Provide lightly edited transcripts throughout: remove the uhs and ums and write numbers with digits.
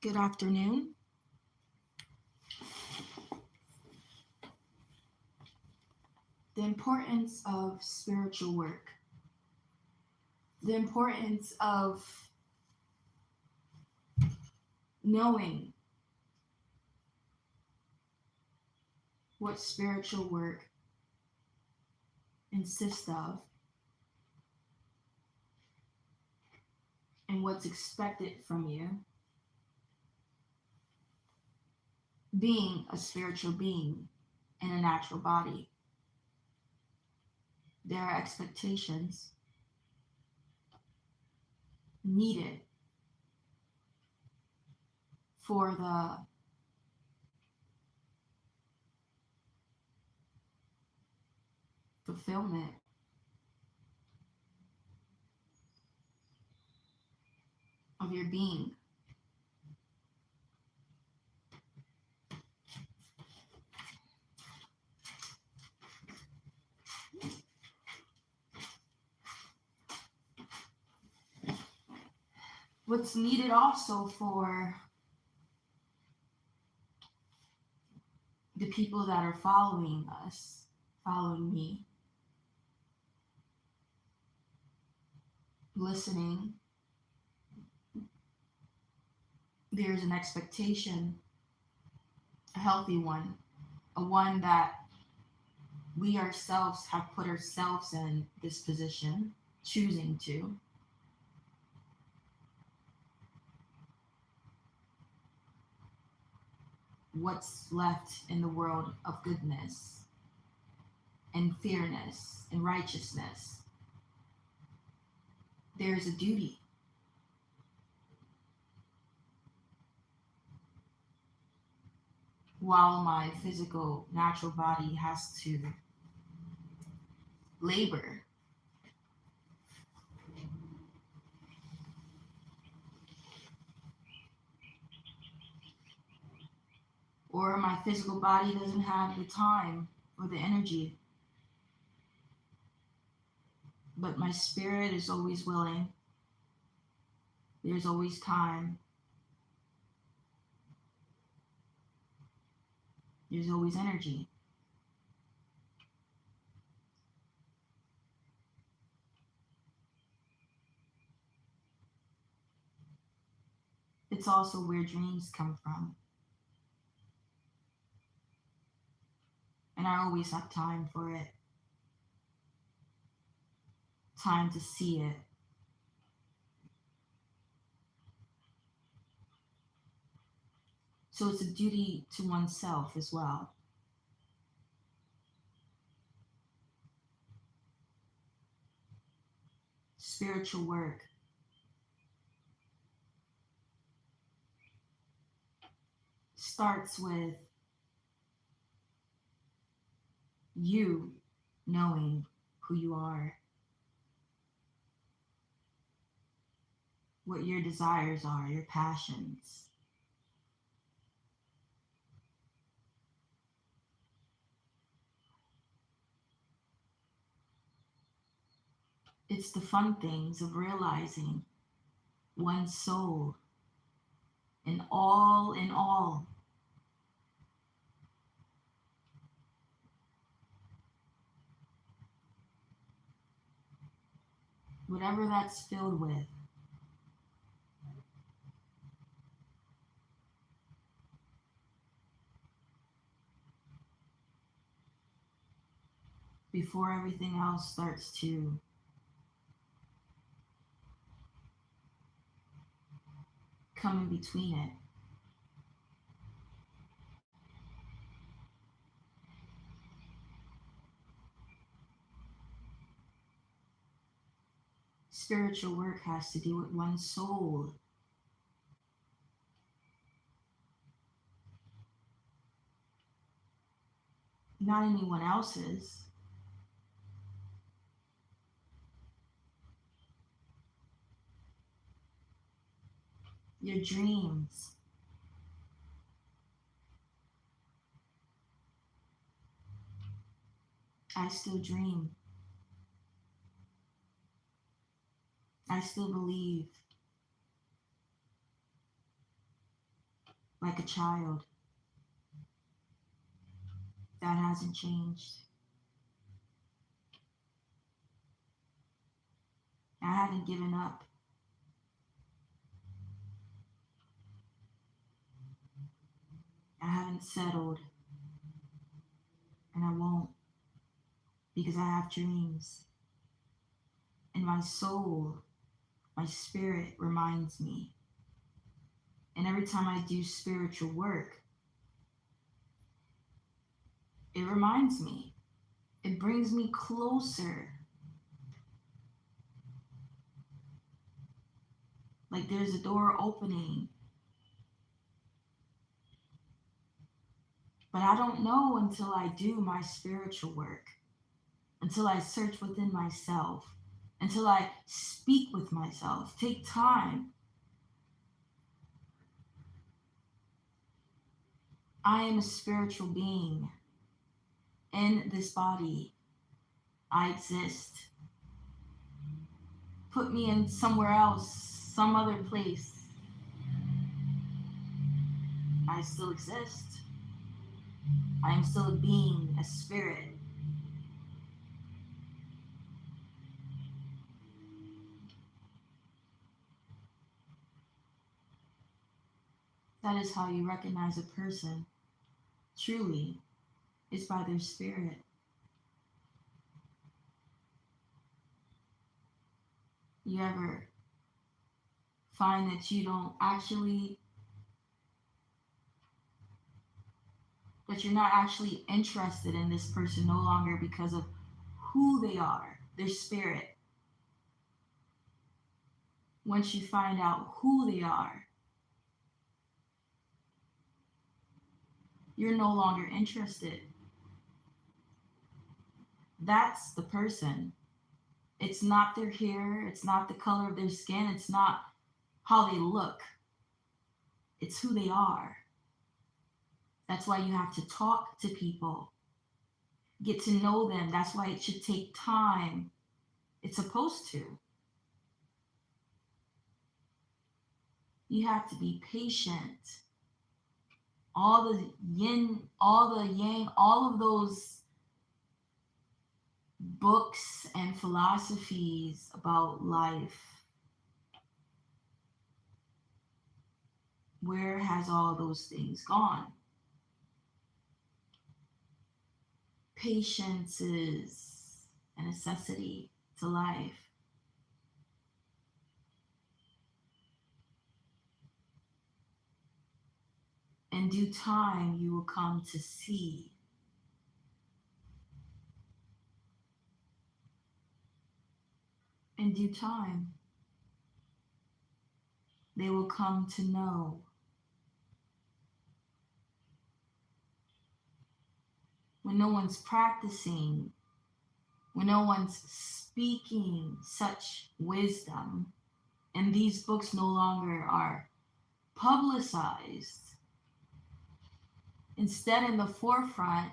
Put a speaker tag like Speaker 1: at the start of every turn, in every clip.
Speaker 1: Good afternoon. The importance of spiritual work, the importance of knowing what spiritual work consists of and what's expected from you. Being a spiritual being in a natural body, there are expectations needed for the fulfillment of your being. What's needed also for the people that are following us, following me, listening, there's an expectation, a healthy one, a one that we ourselves have put ourselves in this position, choosing to. What's left in the world of goodness and fairness and righteousness? There's a duty. While my physical, natural body has to labor, or my physical body doesn't have the time or the energy, but my spirit is always willing. There's always time. There's always energy. It's also where dreams come from. And I always have time for it. Time to see it. So it's a duty to oneself as well. Spiritual work starts with you knowing who you are, what your desires are, your passions. It's the fun things of realizing one's soul in all. Whatever that's filled with. Before everything else starts to come in between it. Spiritual work has to do with one's soul. Not anyone else's. Your dreams. I still dream. I still believe. like a child. That hasn't changed. I haven't given up. I haven't settled, and I won't, because I have dreams. And my soul, my spirit reminds me. And every time I do spiritual work, it reminds me. It brings me closer. Like there's a door opening. But I don't know until I do my spiritual work, until I search within myself, until I speak with myself, take time. I am a spiritual being. In this body, I exist. Put me in somewhere else, some other place. I still exist. I am still a being, a spirit. That is how you recognize a person. Truly, is by their spirit. You ever find that you don't actually, that you're not actually interested in this person no longer because of who they are, their spirit? Once you find out who they are, you're no longer interested. That's the person. It's not their hair, it's not the color of their skin, it's not how they look. It's who they are. That's why you have to talk to people, get to know them. That's why it should take time. It's supposed to. You have to be patient. All the yin, all the yang, all of those books and philosophies about life, where has all those things gone? Patience is a necessity to life. In due time, you will come to see. In due time, they will come to know. When no one's practicing, when no one's speaking such wisdom, and these books no longer are publicized, instead, in the forefront,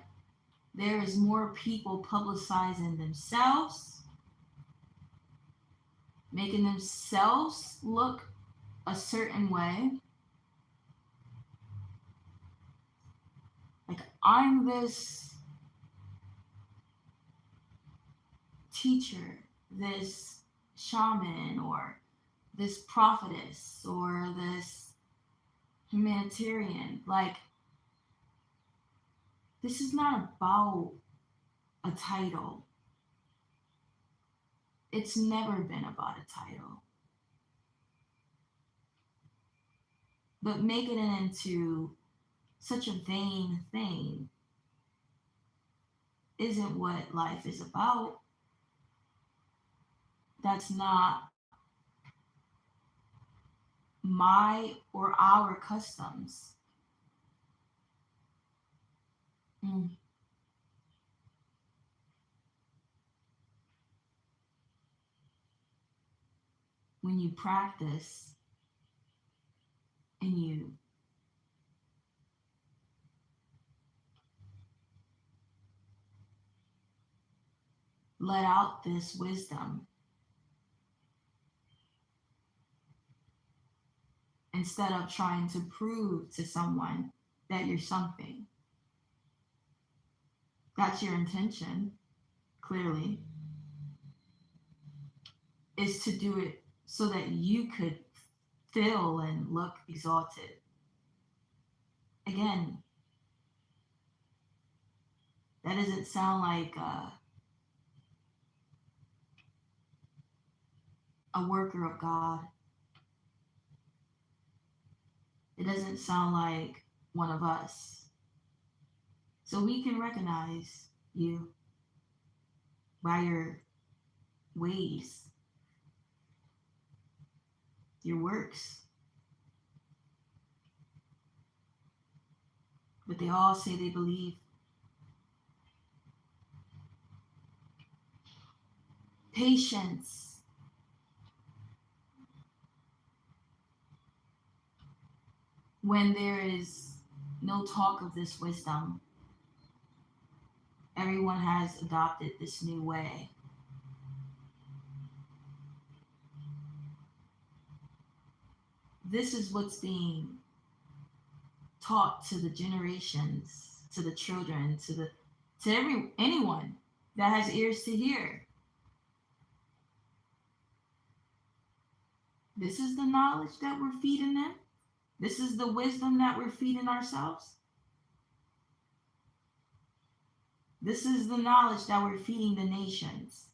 Speaker 1: there is more people publicizing themselves, making themselves look a certain way. Like, I'm this teacher, this shaman, or this prophetess, or this humanitarian. Like, this is not about a title. It's never been about a title. But making it into such a vain thing isn't what life is about. That's not my or our customs. Mm. When you practice and you let out this wisdom instead of trying to prove to someone that you're something. That's your intention, clearly, is to do it so that you could feel and look exalted. Again, that doesn't sound like a worker of God. It doesn't sound like one of us. So we can recognize you by your ways, your works. But they all say they believe. Patience. When there is no talk of this wisdom, everyone has adopted this new way. This is what's being taught to the generations, to the children, to anyone that has ears to hear. This is the knowledge that we're feeding them. This is the wisdom that we're feeding ourselves. This is the knowledge that we're feeding the nations.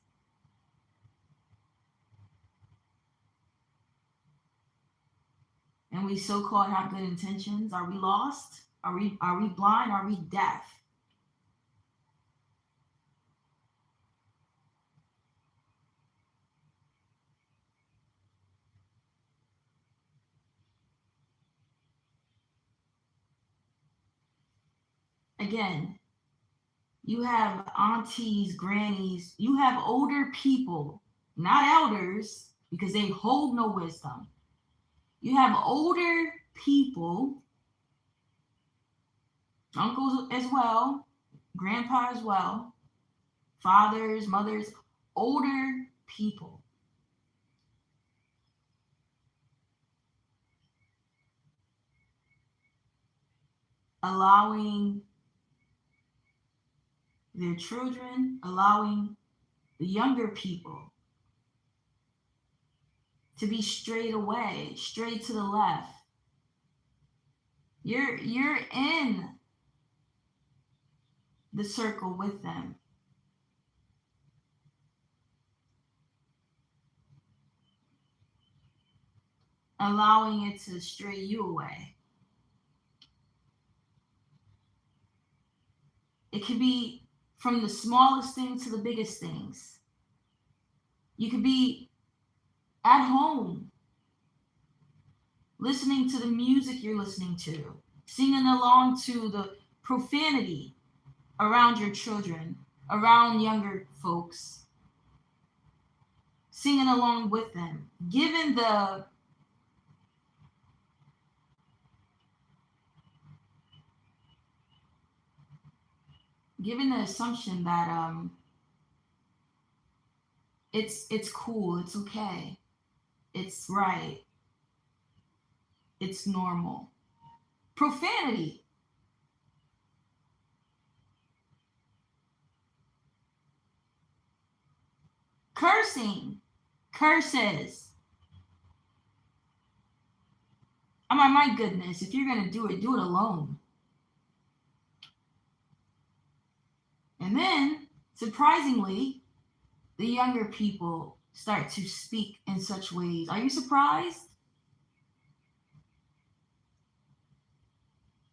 Speaker 1: And we so-called have good intentions. Are we lost? Are we blind? Are we deaf? Again, you have aunties, grannies, you have older people, not elders, because they hold no wisdom. You have older people, uncles as well, grandpa as well, fathers, mothers, older people. Allowing their children, allowing the younger people to be straight away, straight to the left. You're in the circle with them. Allowing it to stray you away. It could be from the smallest thing to the biggest things. You could be at home, listening to the music you're listening to, singing along to the profanity around your children, around younger folks, singing along with them, given the assumption that it's cool, it's okay, it's right, it's normal. Profanity. Cursing. Curses. I mean, my goodness, if you're going to do it alone. And then, surprisingly, the younger people start to speak in such ways. Are you surprised?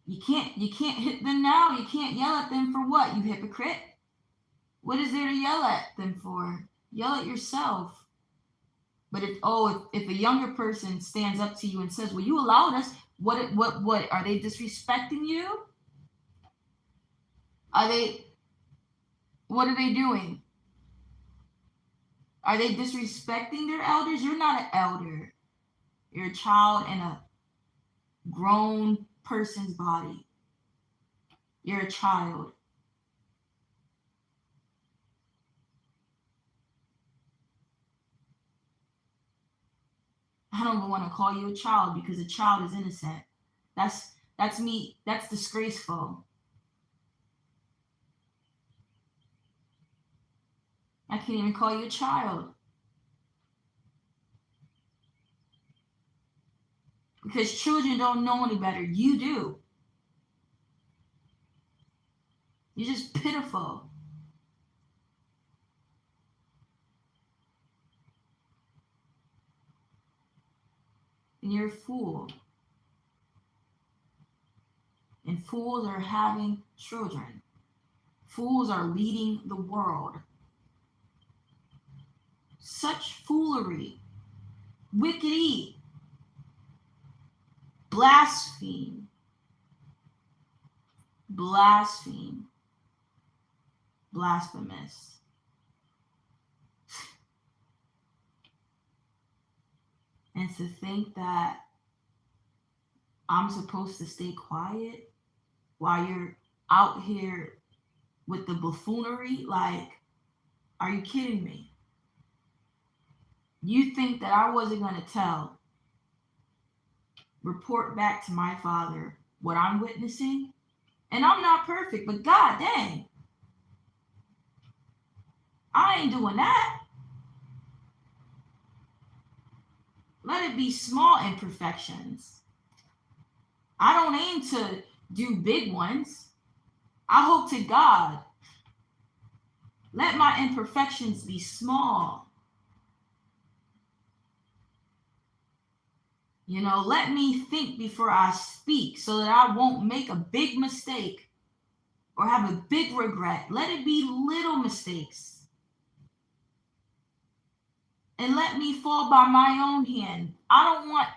Speaker 1: You can't hit them now. You can't yell at them for what, you hypocrite? What is there to yell at them for? Yell at yourself. But if a younger person stands up to you and says, "Well, you allowed us," what are they disrespecting you? What are they doing? Are they disrespecting their elders? You're not an elder. You're a child in a grown person's body. You're a child. I don't even want to call you a child because a child is innocent. That's me. That's disgraceful. I can't even call you a child because children don't know any better. You do. You're just pitiful. And you're a fool. And fools are having children. Fools are leading the world. Such foolery. Wickedy. Blaspheme. Blaspheme. Blasphemous. And to think that I'm supposed to stay quiet while you're out here with the buffoonery, like, are you kidding me? You think that I wasn't going to report back to my Father what I'm witnessing? And I'm not perfect, but God dang, I ain't doing that. Let it be small imperfections. I don't aim to do big ones. I hope to God, let my imperfections be small. Let me think before I speak so that I won't make a big mistake or have a big regret. Let it be little mistakes. And let me fall by my own hand. I don't want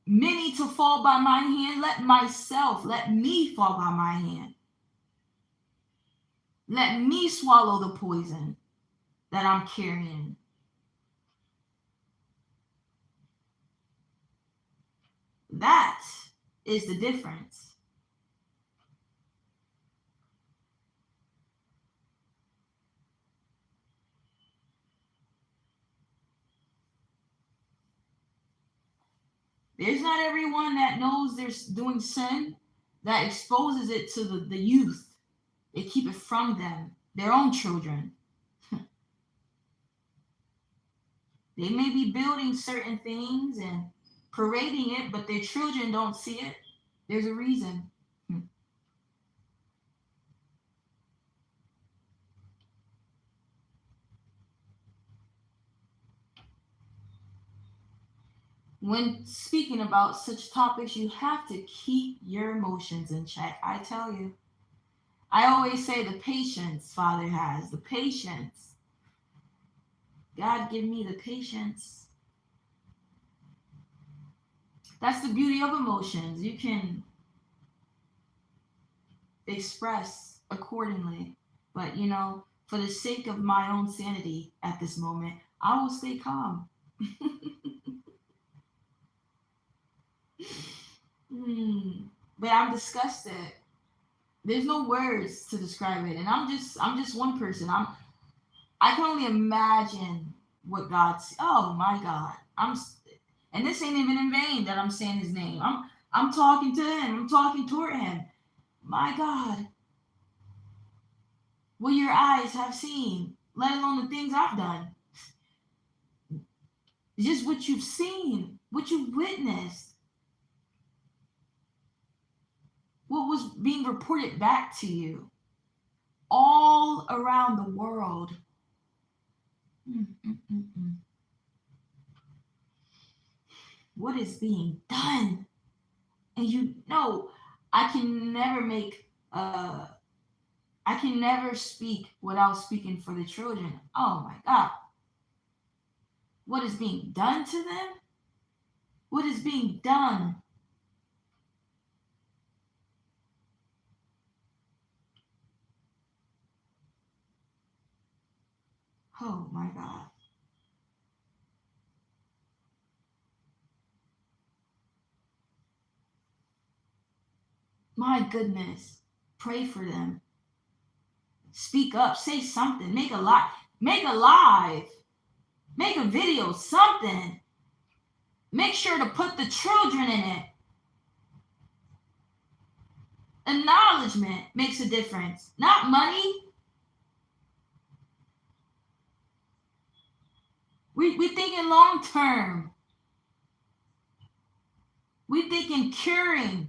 Speaker 1: many to fall by my hand. Let me fall by my hand. Let me swallow the poison that I'm carrying. That is the difference. There's not everyone that knows they're doing sin that exposes it to the youth. They keep it from them, their own children. They may be building certain things and parading it, but their children don't see it. There's a reason. When speaking about such topics, you have to keep your emotions in check. I tell you. I always say the patience Father has, the patience. God give me the patience. That's the beauty of emotions. You can express accordingly. But, for the sake of my own sanity at this moment, I will stay calm. But I'm disgusted. There's no words to describe it. And I'm just one person. I can only imagine what God's. Oh my God. And this ain't even in vain that I'm saying his name. I'm talking to him. I'm talking toward him. My God. What your eyes have seen, let alone the things I've done. Just what you've seen, what you've witnessed. What was being reported back to you all around the world. What is being done? And I can never speak without speaking for the children. Oh my God. What is being done to them? What is being done? Oh my God. My goodness. Pray for them. Speak up. Say something. Make a live. Make a video. Something. Make sure to put the children in it. Acknowledgement makes a difference, not money. We thinking long term. We thinking curing,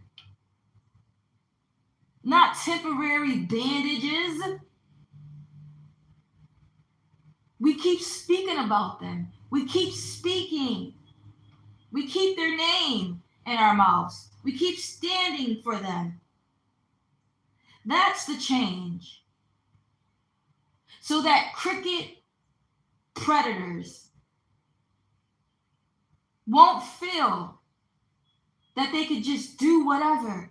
Speaker 1: not temporary bandages. We keep speaking about them. We keep speaking. We keep their name in our mouths. We keep standing for them. That's the change. So that cricket predators won't feel that they could just do whatever.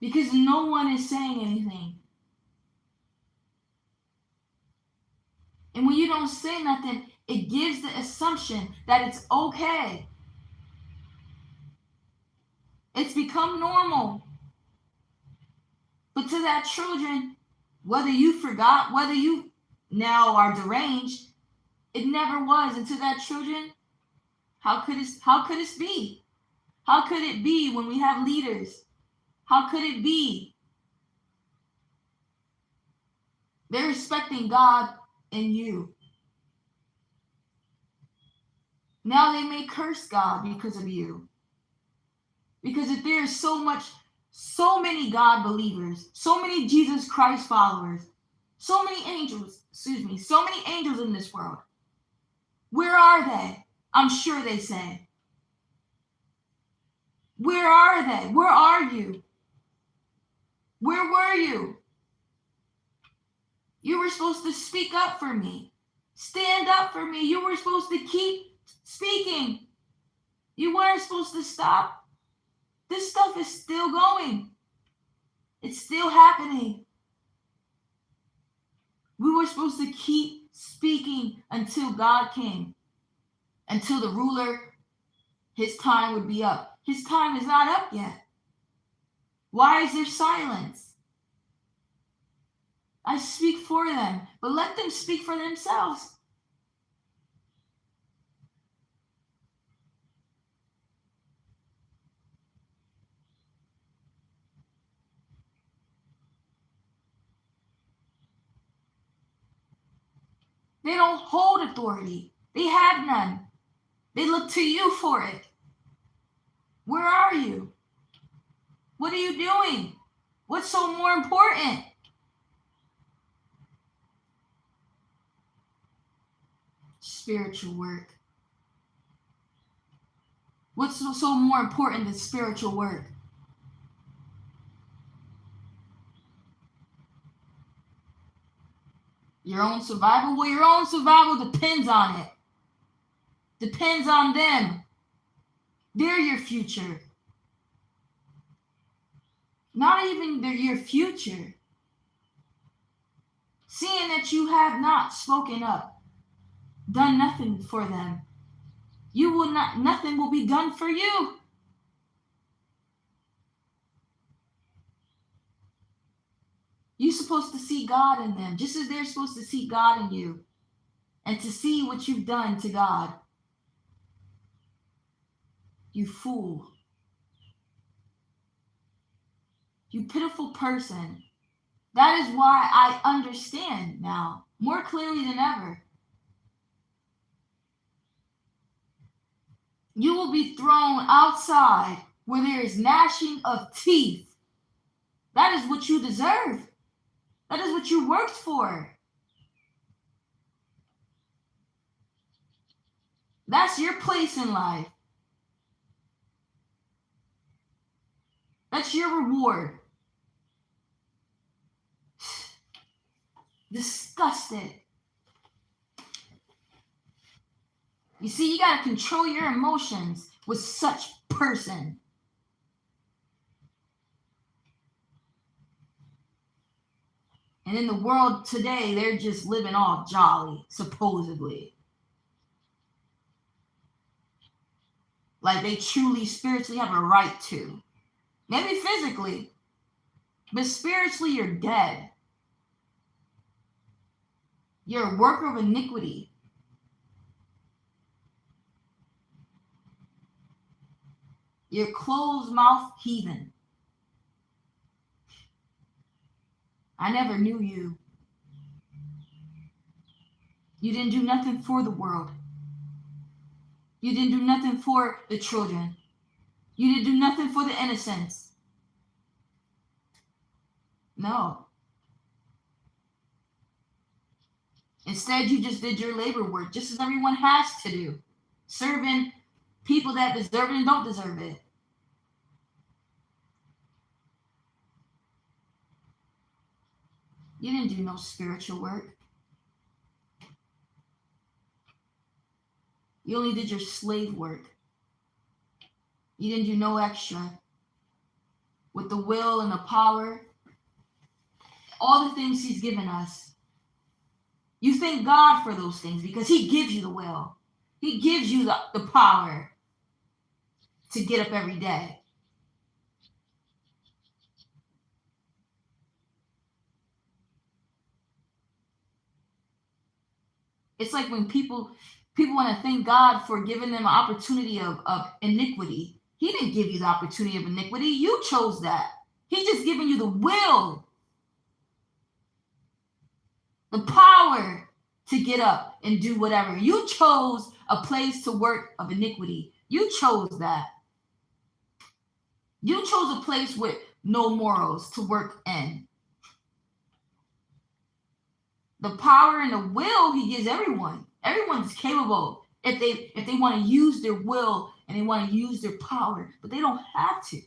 Speaker 1: Because no one is saying anything. And when you don't say nothing, it gives the assumption that it's okay. It's become normal. But to that children, whether you forgot, whether you now are deranged, it never was. And to that children, how could it be? How could it be when we have leaders? How could it be? They're respecting God and you. Now they may curse God because of you. Because if there's so many God believers, so many Jesus Christ followers, so many angels in this world, where are they? I'm sure they say. Where are they? Where are you? Where were you? You were supposed to speak up for me. Stand up for me. You were supposed to keep speaking. You weren't supposed to stop. This stuff is still going. It's still happening. We were supposed to keep speaking until God came. Until the ruler, his time would be up. His time is not up yet. Why is there silence? I speak for them, but let them speak for themselves. They don't hold authority. They have none. They look to you for it. Where are you? What are you doing? What's so more important? Spiritual work. What's so more important than spiritual work? Your own survival? Well, your own survival depends on it. Depends on them. They're your future. Not even your future. Seeing that you have not spoken up, done nothing for them, nothing will be done for you. You're supposed to see God in them, just as they're supposed to see God in you, and to see what you've done to God. You fool. You pitiful person. That is why I understand now, more clearly than ever. You will be thrown outside where there is gnashing of teeth. That is what you deserve. That is what you worked for. That's your place in life. That's your reward. Disgusted. You see, you got to control your emotions with such person. And in the world today, they're just living all jolly, supposedly. Like they truly, spiritually have a right to. Maybe physically, but spiritually, you're dead. You're a worker of iniquity. You're closed mouth heathen. I never knew you. You didn't do nothing for the world. You didn't do nothing for the children. You didn't do nothing for the innocents. No. Instead, you just did your labor work, just as everyone has to do, serving people that deserve it and don't deserve it. You didn't do no spiritual work. You only did your slave work. You didn't do no extra. With the will and the power, all the things he's given us. You thank God for those things because he gives you the will. He gives you the power to get up every day. It's like when people want to thank God for giving them an opportunity of iniquity. He didn't give you the opportunity of iniquity. You chose that. He's just giving you the will, the power to get up and do whatever. You chose a place to work of iniquity. You chose that. You chose a place with no morals to work in. The power and the will he gives everyone. Everyone's capable if they want to use their will and they want to use their power, but they don't have to.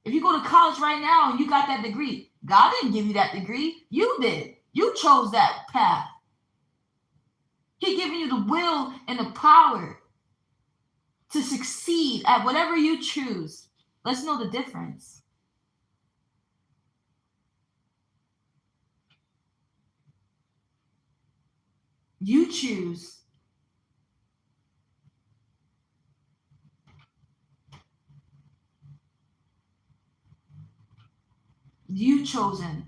Speaker 1: If you go to college right now and you got that degree, God didn't give you that degree. You did. You chose that path. He's giving you the will and the power to succeed at whatever you choose. Let's know the difference. You choose. You chosen.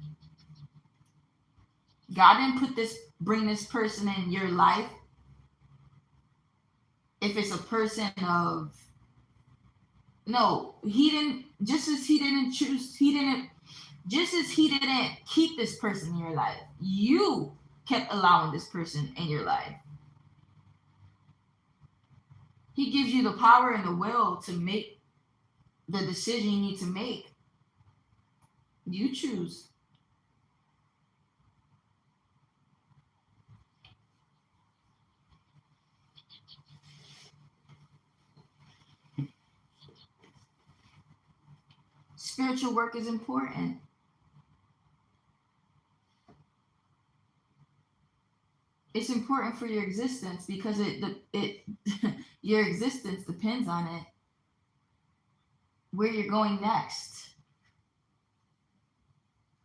Speaker 1: God didn't bring this person in your life. If it's a person of, no, he didn't, just as he didn't keep this person in your life, you kept allowing this person in your life. He gives you the power and the will to make the decision you need to make. You choose. Spiritual work is important. It's important for your existence because your existence depends on it. Where you're going next.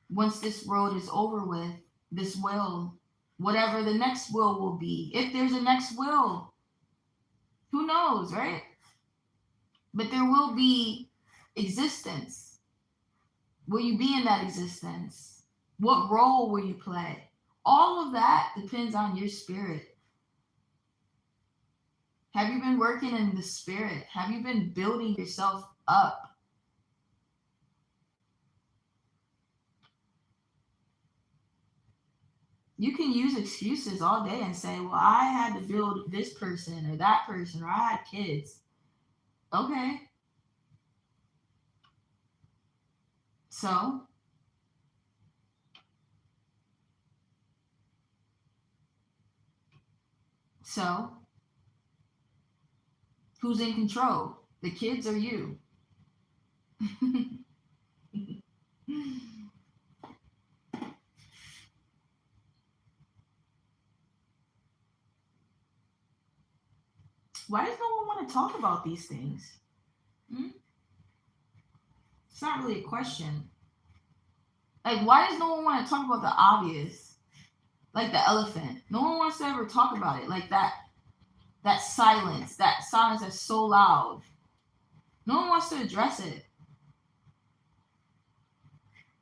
Speaker 1: Once this road is over with, this will, whatever the next will be, if there's a next will, who knows, right? But there will be existence. Will you be in that existence? What role will you play? All of that depends on your spirit. Have you been working in the spirit? Have you been building yourself up? You can use excuses all day and say, well, I had to build this person or that person, or I had kids. Okay. So who's in control? The kids or you? Why does no one want to talk about these things? It's not really a question. Like, why does no one want to talk about the obvious? Like the elephant. No one wants to ever talk about it. Like that silence that's so loud. No one wants to address it.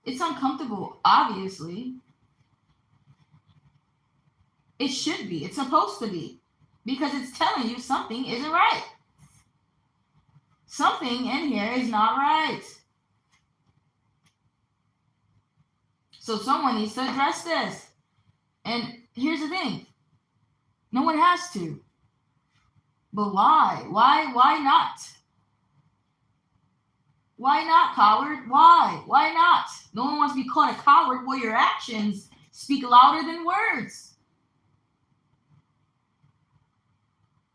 Speaker 1: It's uncomfortable, obviously. It should be. It's supposed to be. Because it's telling you something isn't right. Something in here is not right. So someone needs to address this. And here's the thing. No one has to. But why? Why not? Why not, coward? Why? Why not? No one wants to be called a coward where your actions speak louder than words.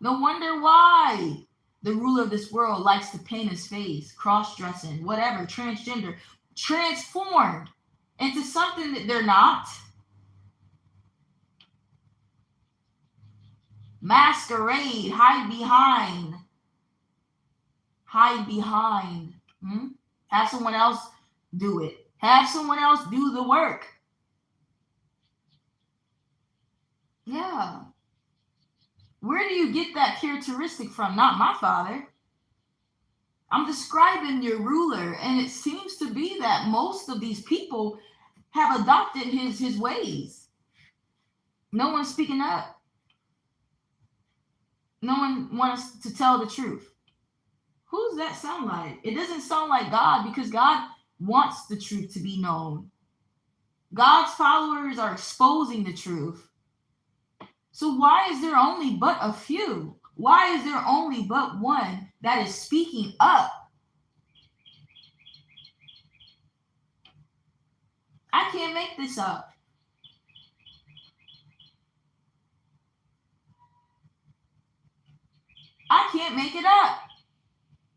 Speaker 1: No wonder why the ruler of this world likes to paint his face, cross-dressing, whatever, transgender, transformed into something that they're not. Masquerade, hide behind. Hide behind. Have someone else do it. Have someone else do the work. Yeah. Where do you get that characteristic from? Not my father. I'm describing your ruler, and it seems to be that most of these people have adopted his ways. No one's speaking up. No one wants to tell the truth. Who does that sound like? It doesn't sound like God, because God wants the truth to be known. God's followers are exposing the truth. So why is there only but a few? Why is there only but one that is speaking up? I can't make this up. I can't make it up.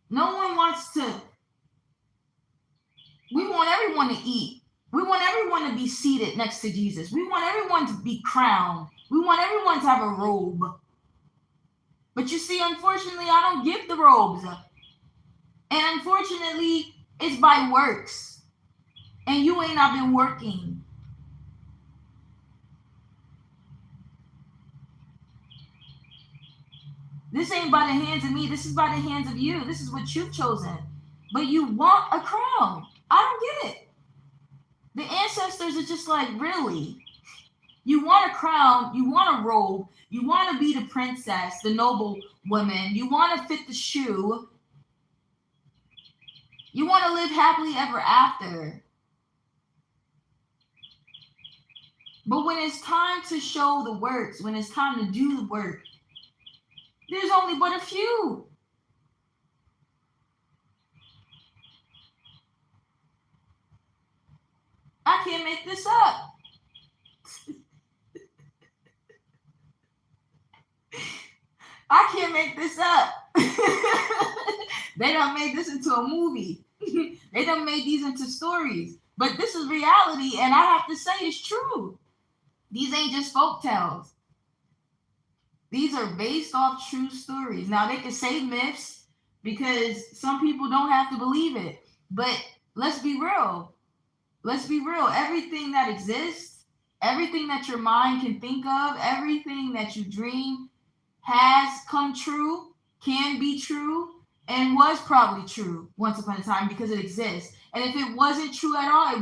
Speaker 1: No one wants to. We want everyone to eat. We want everyone to be seated next to Jesus. We want everyone to be crowned. We want everyone to have a robe. But you see, unfortunately, I don't give the robes. And unfortunately, it's by works. And you ain't not been working. This ain't by the hands of me. This is by the hands of you. This is what you've chosen. But you want a crown. I don't get it. The ancestors are just like, really? You want a crown, you want a robe, you want to be the princess, the noble woman, you want to fit the shoe, you want to live happily ever after. But when it's time to show the works, when it's time to do the work, there's only but a few. I can't make this up. I can't make this up. They done made this into a movie. They done made these into stories. But this is reality, and I have to say it's true. These ain't just folk tales. These are based off true stories. Now, they can say myths because some people don't have to believe it. But let's be real. Let's be real. Everything that exists, everything that your mind can think of, everything that you dream has come true, can be true, and was probably true once upon a time because it exists. And if it wasn't true at all,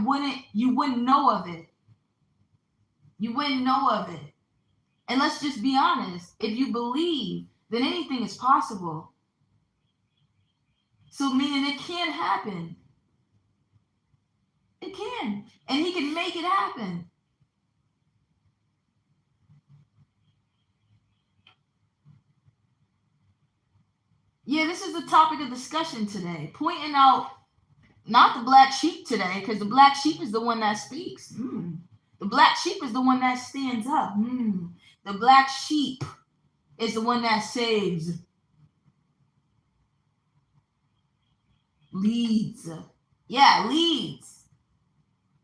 Speaker 1: you wouldn't know of it. You wouldn't know of it. And let's just be honest. If you believe, then anything is possible. So meaning it can happen. It can. And he can make it happen. Yeah, this is the topic of discussion today. Pointing out not the black sheep today, because the black sheep is the one that speaks. The black sheep is the one that stands up. The black sheep is the one that saves. Leads. Yeah, leads.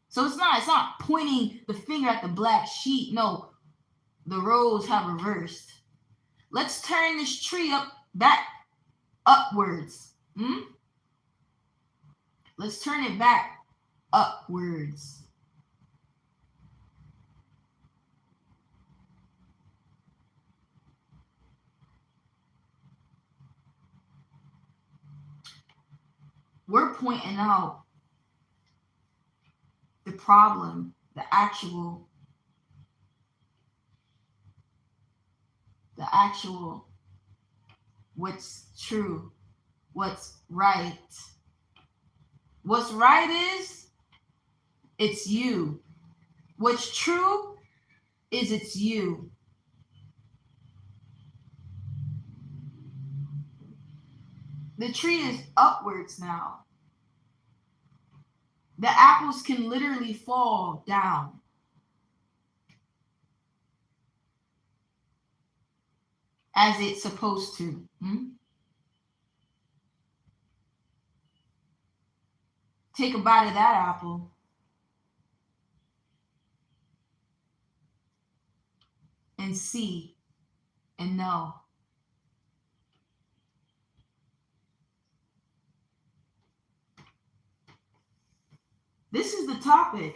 Speaker 1: So it's not pointing the finger at the black sheep. No, the roles have reversed. Let's turn this tree back upwards. Let's turn it back upwards. We're pointing out the problem, the actual, what's true, what's right. What's right is it's you. What's true is it's you. The tree is upwards now. The apples can literally fall down. As it's supposed to. Take a bite of that apple. And see and know. This is the topic.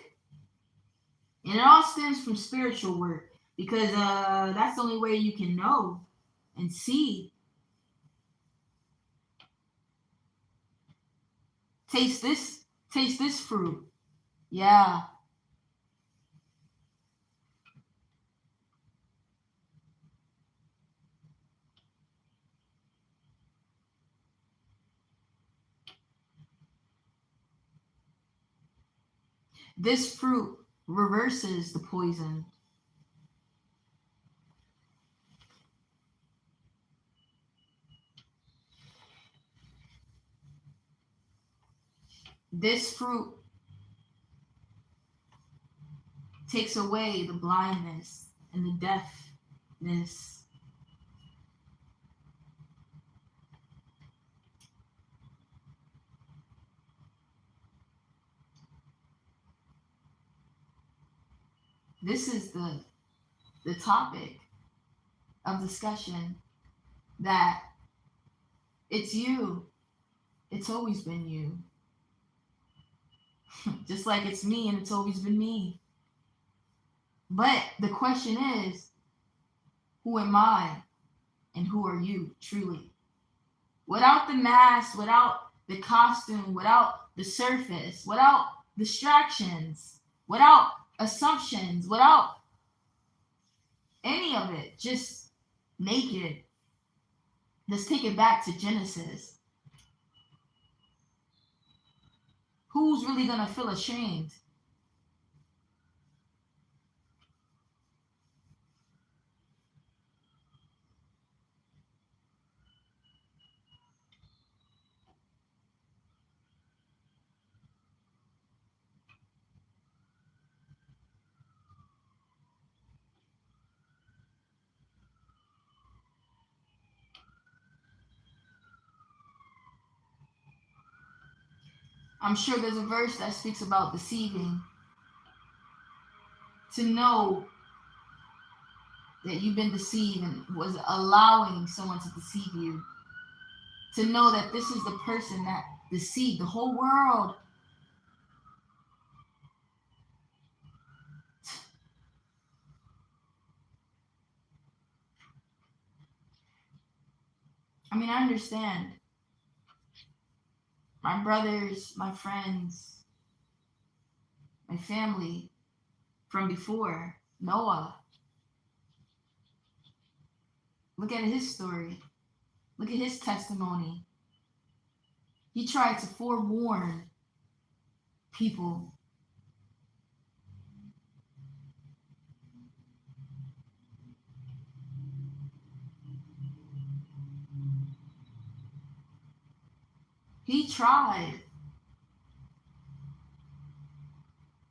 Speaker 1: And it all stems from spiritual work, because that's the only way you can know and see. Taste this fruit. Yeah. This fruit reverses the poison. This fruit takes away the blindness and the deafness. This is the topic of discussion, that it's you. It's always been you. Just like it's me and it's always been me. But the question is, who am I and who are you truly? Without the mask, without the costume, without the surface, without distractions, without assumptions, without any of it, just naked. Let's take it back to Genesis. Who's really going to feel ashamed? I'm sure there's a verse that speaks about deceiving. To know that you've been deceived and was allowing someone to deceive you. To know that this is the person that deceived the whole world. I mean, I understand. My brothers, my friends, my family from before, Noah. Look at his story. Look at his testimony. He tried to forewarn people. He tried.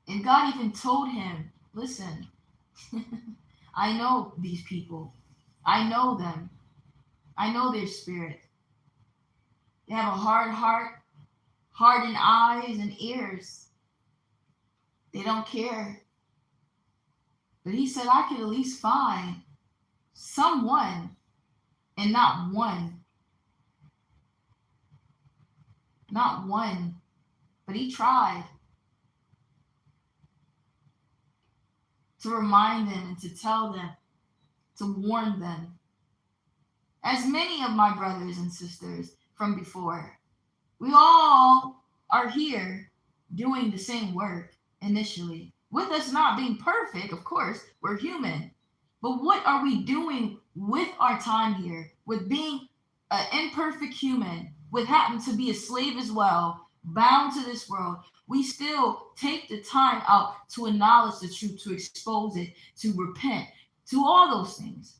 Speaker 1: And God even told him, listen, I know these people. I know them. I know their spirit. They have a hard heart, hardened eyes and ears. They don't care. But he said, I could at least find someone, and not one. Not one. But he tried to remind them and to tell them, to warn them. As many of my brothers and sisters from before, we all are here doing the same work initially. With us not being perfect, of course, we're human. But what are we doing with our time here? With being an imperfect human, would happen to be a slave as well, bound to this world, we still take the time out to acknowledge the truth, to expose it, to repent, to all those things.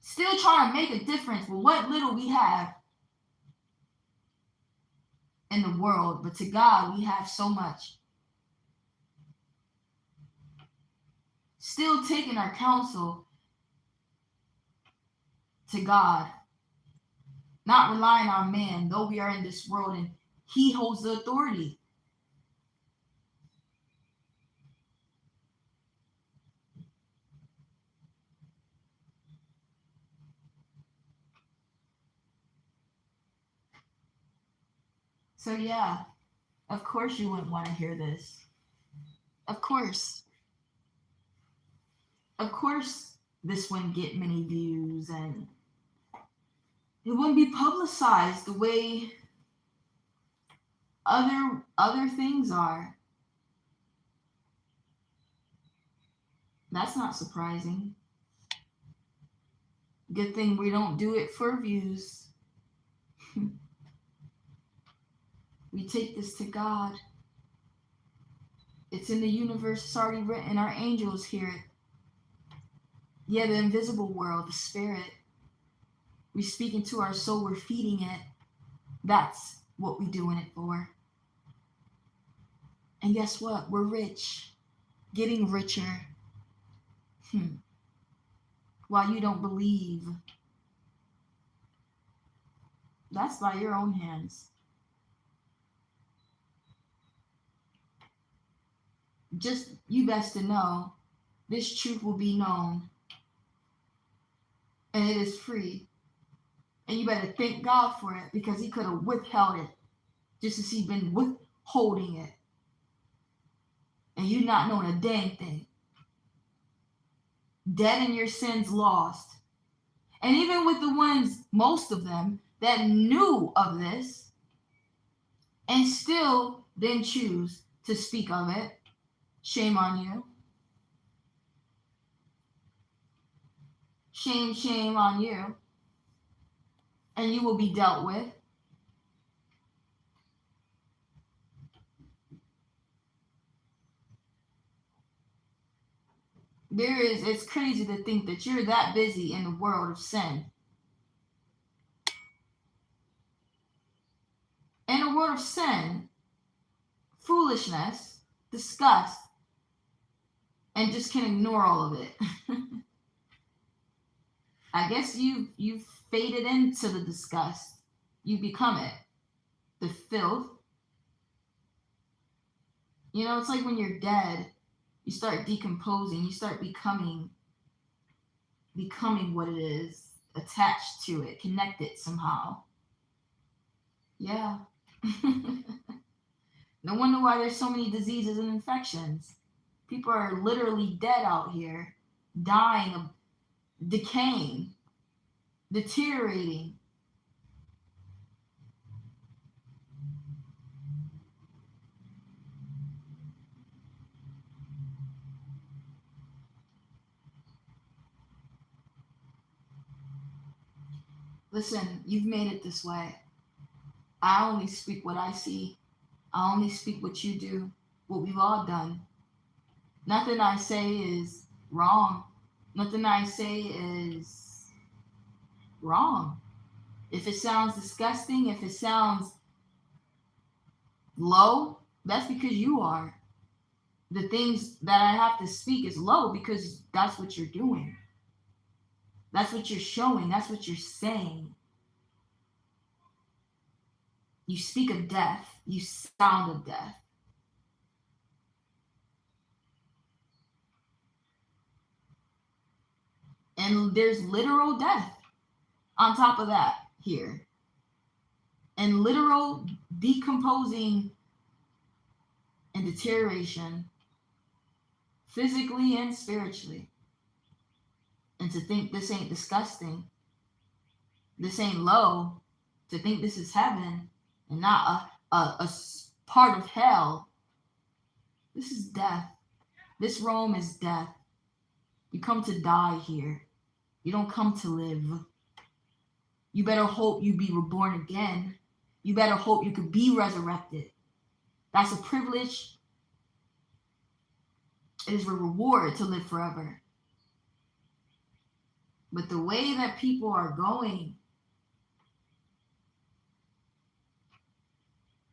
Speaker 1: Still trying to make a difference with what little we have in the world, but to God we have so much. Still taking our counsel to God, not relying on man, though we are in this world and he holds the authority. So yeah, of course you wouldn't want to hear this. Of course. Of course this wouldn't get many views and it wouldn't be publicized the way other things are. That's not surprising. Good thing we don't do it for views. We take this to God. It's in the universe, it's already written, our angels hear it. Yeah, the invisible world, the spirit. We speak into our soul, we're feeding it. That's what we're doing it for. And guess what? We're rich, getting richer. While you don't believe, that's by your own hands. Just you best to know, this truth will be known, and it is free. And you better thank God for it, because he could have withheld it, just as he's been withholding it. And you not knowing a dang thing. Dead in your sins, lost. And even with the ones, most of them, that knew of this and still didn't choose to speak of it, shame on you. Shame on you. And you will be dealt with. It's crazy to think that you're that busy in the world of sin. In a world of sin, foolishness, disgust, and just can ignore all of it. I guess you've faded into the disgust. You become it. The filth. You know, it's like when you're dead, you start decomposing, you start becoming what it is, attached to it, connected somehow. Yeah. No wonder why there's so many diseases and infections. People are literally dead out here, dying of decaying, deteriorating. Listen, you've made it this way. I only speak what I see. I only speak what you do, what we've all done. Nothing I say is wrong. Nothing I say is wrong. If it sounds disgusting, if it sounds low, that's because you are. The things that I have to speak is low because that's what you're doing. That's what you're showing. That's what you're saying. You speak of death. You sound of death. And there's literal death on top of that here. And literal decomposing and deterioration, physically and spiritually. And to think this ain't disgusting, this ain't low, to think this is heaven and not a part of hell, this is death. This Rome is death. You come to die here. You don't come to live. You better hope you be reborn again. You better hope you could be resurrected. That's a privilege. It is a reward to live forever. But the way that people are going,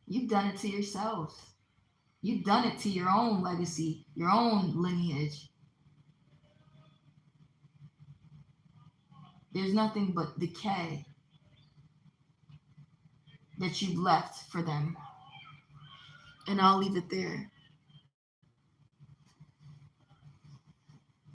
Speaker 1: you've done it to yourselves. You've done it to your own legacy, your own lineage. There's nothing but decay that you've left for them. And I'll leave it there.